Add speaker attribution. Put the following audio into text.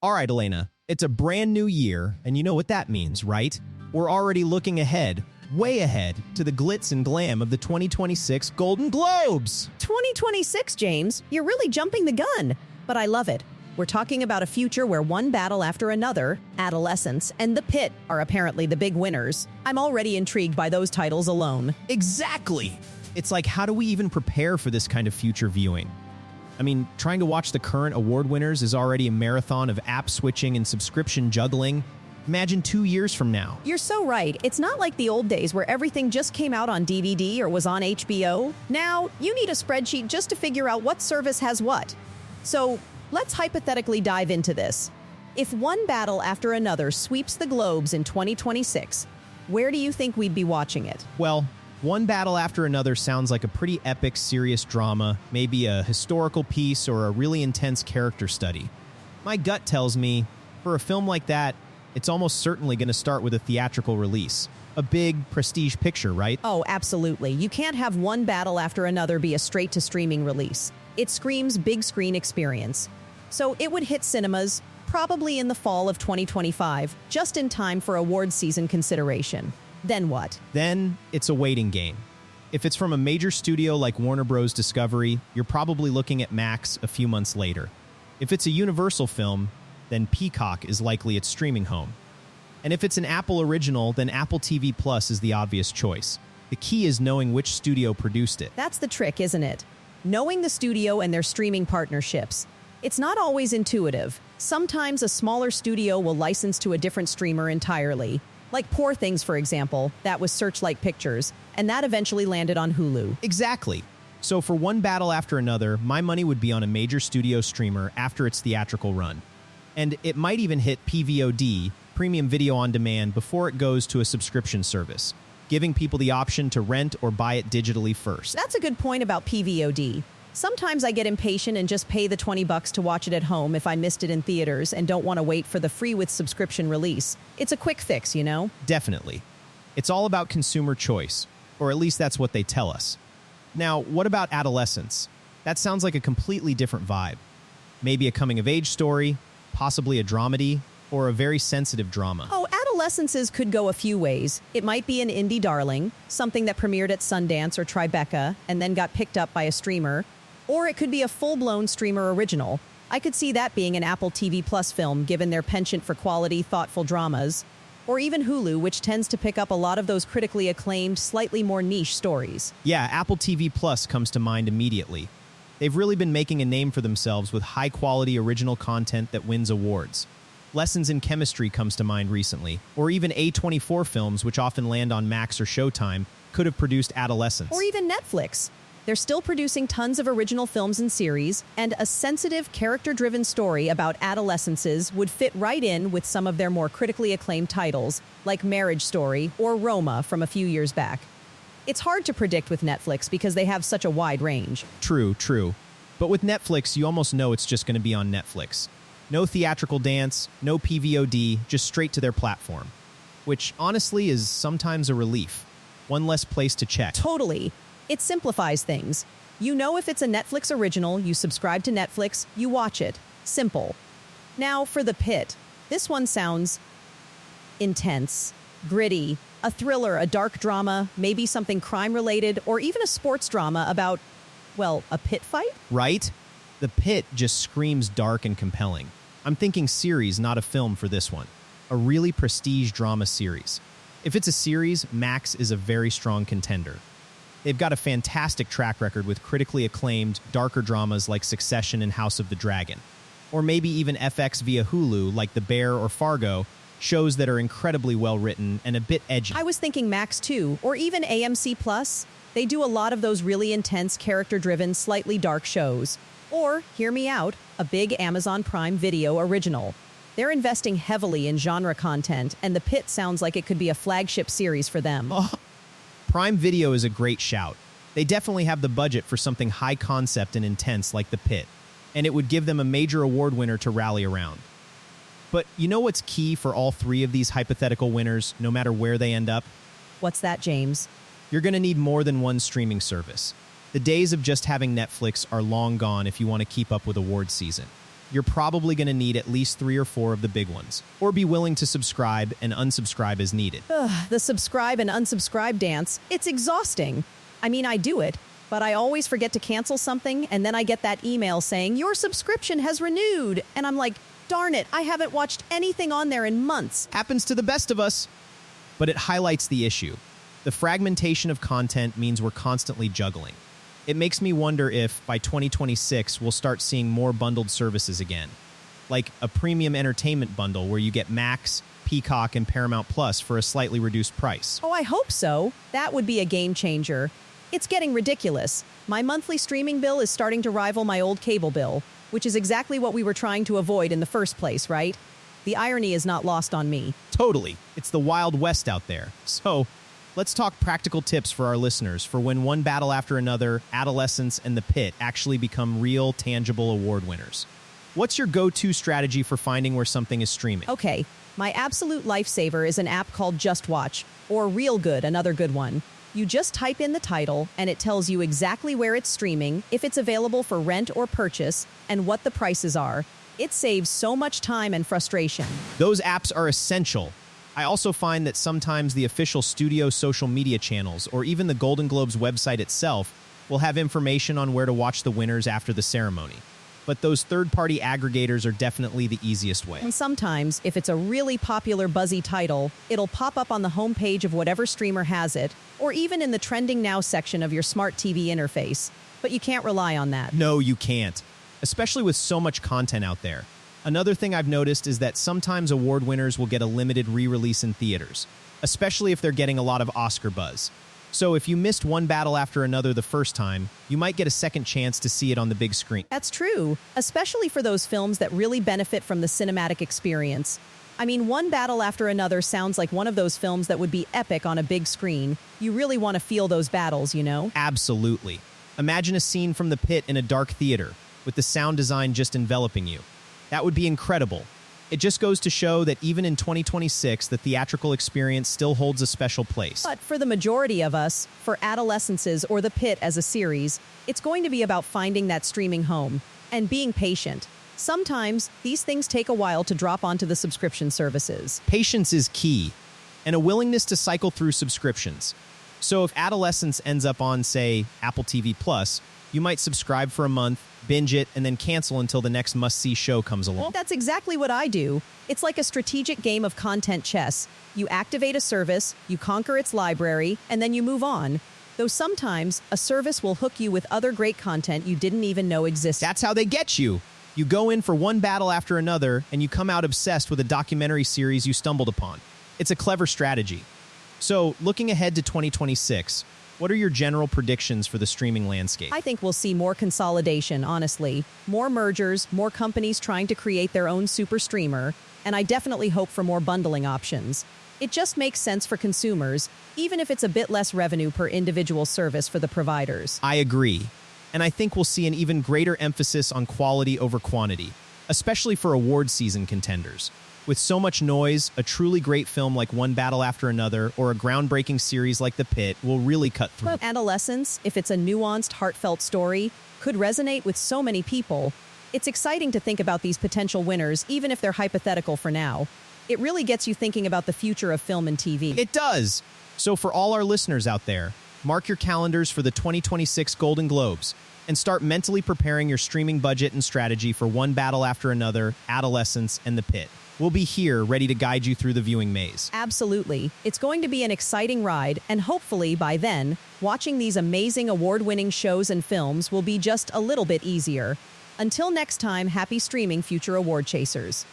Speaker 1: All right, Elena, it's a brand new year, and you know what that means, right? We're already looking ahead, way ahead, to the glitz and glam of the 2026 Golden Globes.
Speaker 2: 2026, James. You're really jumping the gun, but I love it. We're talking about a future where one battle after another, Adolescence, and The Pitt are apparently the big winners. I'm already intrigued by those titles alone.
Speaker 1: Exactly! It's like, how do we even prepare for this kind of future viewing? I mean, trying to watch the current award winners is already a marathon of app switching and subscription juggling. Imagine 2 years from now.
Speaker 2: You're so right. It's not like the old days where everything just came out on DVD or was on HBO. Now, you need a spreadsheet just to figure out what service has what. So, let's hypothetically dive into this. If one battle after another sweeps the globes in 2026, where do you think we'd be watching it?
Speaker 1: Well, one battle after another sounds like a pretty epic, serious drama, maybe a historical piece or a really intense character study. My gut tells me, for a film like that, it's almost certainly going to start with a theatrical release. A big, prestige picture, right?
Speaker 2: Oh, absolutely. You can't have one battle after another be a straight-to-streaming release. It screams big screen experience. So it would hit cinemas probably in the fall of 2025, just in time for award season consideration. Then what?
Speaker 1: Then it's a waiting game. If it's from a major studio like Warner Bros. Discovery, you're probably looking at Max a few months later. If it's a Universal film, then Peacock is likely its streaming home. And if it's an Apple original, then Apple TV Plus is the obvious choice. The key is knowing which studio produced it.
Speaker 2: That's the trick, isn't it? Knowing the studio and their streaming partnerships. It's not always intuitive. Sometimes a smaller studio will license to a different streamer entirely. Like Poor Things, for example, that was Searchlight Pictures, and that eventually landed on Hulu.
Speaker 1: Exactly. So for one battle after another, my money would be on a major studio streamer after its theatrical run. And it might even hit PVOD, Premium Video on Demand, before it goes to a subscription service, giving people the option to rent or buy it digitally first.
Speaker 2: That's a good point about PVOD. Sometimes I get impatient and just pay the $20 to watch it at home if I missed it in theaters and don't want to wait for the free with subscription release. It's a quick fix, you know?
Speaker 1: Definitely. It's all about consumer choice, or at least that's what they tell us. Now, what about Adolescence? That sounds like a completely different vibe. Maybe a coming-of-age story, possibly a dramedy, or a very sensitive drama.
Speaker 2: Oh, Adolescences could go a few ways. It might be an indie darling, something that premiered at Sundance or Tribeca and then got picked up by a streamer. Or it could be a full-blown streamer original. I could see that being an Apple TV Plus film, given their penchant for quality, thoughtful dramas. Or even Hulu, which tends to pick up a lot of those critically acclaimed, slightly more niche stories.
Speaker 1: Yeah, Apple TV Plus comes to mind immediately. They've really been making a name for themselves with high-quality original content that wins awards. Lessons in Chemistry comes to mind recently, or even A24 films, which often land on Max or Showtime, could have produced Adolescence.
Speaker 2: Or even Netflix. They're still producing tons of original films and series, and a sensitive, character-driven story about adolescences would fit right in with some of their more critically acclaimed titles, like Marriage Story or Roma from a few years back. It's hard to predict with Netflix because they have such a wide range.
Speaker 1: True. But with Netflix, you almost know it's just going to be on Netflix. No theatrical dance, no PVOD, just straight to their platform. Which, honestly, is sometimes a relief. One less place to check.
Speaker 2: Totally. It simplifies things. You know if it's a Netflix original, you subscribe to Netflix, you watch it. Simple. Now, for The Pitt. This one sounds intense, gritty, a thriller, a dark drama, maybe something crime-related, or even a sports drama about, well, a pit fight?
Speaker 1: Right? The Pitt just screams dark and compelling. I'm thinking series, not a film for this one. A really prestige drama series. If it's a series, Max is a very strong contender. They've got a fantastic track record with critically acclaimed, darker dramas like Succession and House of the Dragon. Or maybe even FX via Hulu like The Bear or Fargo, shows that are incredibly well-written and a bit edgy.
Speaker 2: I was thinking Max too, or even AMC Plus. They do a lot of those really intense, character-driven, slightly dark shows. Or, hear me out, a big Amazon Prime Video original. They're investing heavily in genre content, and The Pitt sounds like it could be a flagship series for them.
Speaker 1: Oh, Prime Video is a great shout. They definitely have the budget for something high concept and intense like The Pitt, and it would give them a major award winner to rally around. But you know what's key for all three of these hypothetical winners, no matter where they end up?
Speaker 2: What's that, James?
Speaker 1: You're going to need more than one streaming service. The days of just having Netflix are long gone if you want to keep up with awards season. you're probably going to need at least 3 or 4 of the big ones, or be willing to subscribe and unsubscribe as needed.
Speaker 2: The subscribe and unsubscribe dance, it's exhausting. I mean, I do it, but I always forget to cancel something, and then I get that email saying, your subscription has renewed. And I'm like, darn it, I haven't watched anything on there in months.
Speaker 1: Happens to the best of us. But it highlights the issue. The fragmentation of content means we're constantly juggling. It makes me wonder if, by 2026, we'll start seeing more bundled services again. Like a premium entertainment bundle where you get Max, Peacock, and Paramount Plus for a slightly reduced price.
Speaker 2: Oh, I hope so. That would be a game changer. It's getting ridiculous. My monthly streaming bill is starting to rival my old cable bill, which is exactly what we were trying to avoid in the first place, right? The irony is not lost on me.
Speaker 1: Totally. It's the Wild West out there. So, let's talk practical tips for our listeners for when one battle after another, Adolescence, and the Pitt actually become real, tangible award winners. What's your go-to strategy for finding where something is streaming?
Speaker 2: Okay, my absolute lifesaver is an app called Just Watch, or Real Good, another good one. You just type in the title, and it tells you exactly where it's streaming, if it's available for rent or purchase, and what the prices are. It saves so much time and frustration.
Speaker 1: Those apps are essential. I also find that sometimes the official studio social media channels, or even the Golden Globes website itself, will have information on where to watch the winners after the ceremony. But those third-party aggregators are definitely the easiest way.
Speaker 2: And sometimes, if it's a really popular buzzy title, it'll pop up on the homepage of whatever streamer has it, or even in the Trending Now section of your smart TV interface. But you can't rely on that.
Speaker 1: No, you can't. Especially with so much content out there. Another thing I've noticed is that sometimes award winners will get a limited re-release in theaters, especially if they're getting a lot of Oscar buzz. So if you missed one battle after another the first time, you might get a second chance to see it on the big screen.
Speaker 2: That's true, especially for those films that really benefit from the cinematic experience. I mean, one battle after another sounds like one of those films that would be epic on a big screen. You really want to feel those battles, you know?
Speaker 1: Absolutely. Imagine a scene from the Pit in a dark theater, with the sound design just enveloping you. That would be incredible. It just goes to show that even in 2026, the theatrical experience still holds a special place.
Speaker 2: But for the majority of us, for Adolescences or the Pit as a series, it's going to be about finding that streaming home and being patient. Sometimes, these things take a while to drop onto the subscription services.
Speaker 1: Patience is key, and a willingness to cycle through subscriptions. So if Adolescence ends up on, say, Apple TV Plus, you might subscribe for a month, binge it, and then cancel until the next must-see show comes along.
Speaker 2: Well, that's exactly what I do. It's like a strategic game of content chess. You activate a service, you conquer its library, and then you move on. Though sometimes, a service will hook you with other great content you didn't even know existed.
Speaker 1: That's how they get you. You go in for one battle after another, and you come out obsessed with a documentary series you stumbled upon. It's a clever strategy. So, looking ahead to 2026, what are your general predictions for the streaming landscape?
Speaker 2: I think we'll see more consolidation, honestly. More mergers, more companies trying to create their own super streamer, and I definitely hope for more bundling options. It just makes sense for consumers, even if it's a bit less revenue per individual service for the providers.
Speaker 1: I agree. And I think we'll see an even greater emphasis on quality over quantity, especially for award season contenders. With so much noise, a truly great film like One Battle After Another or a groundbreaking series like The Pit will really cut through.
Speaker 2: But Adolescence, if it's a nuanced, heartfelt story, could resonate with so many people. It's exciting to think about these potential winners, even if they're hypothetical for now. It really gets you thinking about the future of film and TV.
Speaker 1: It does! So for all our listeners out there, mark your calendars for the 2026 Golden Globes and start mentally preparing your streaming budget and strategy for One Battle After Another, Adolescence, and The Pit. We'll be here ready to guide you through the viewing maze.
Speaker 2: Absolutely. It's going to be an exciting ride, and hopefully by then, watching these amazing award-winning shows and films will be just a little bit easier. Until next time, happy streaming, future award chasers.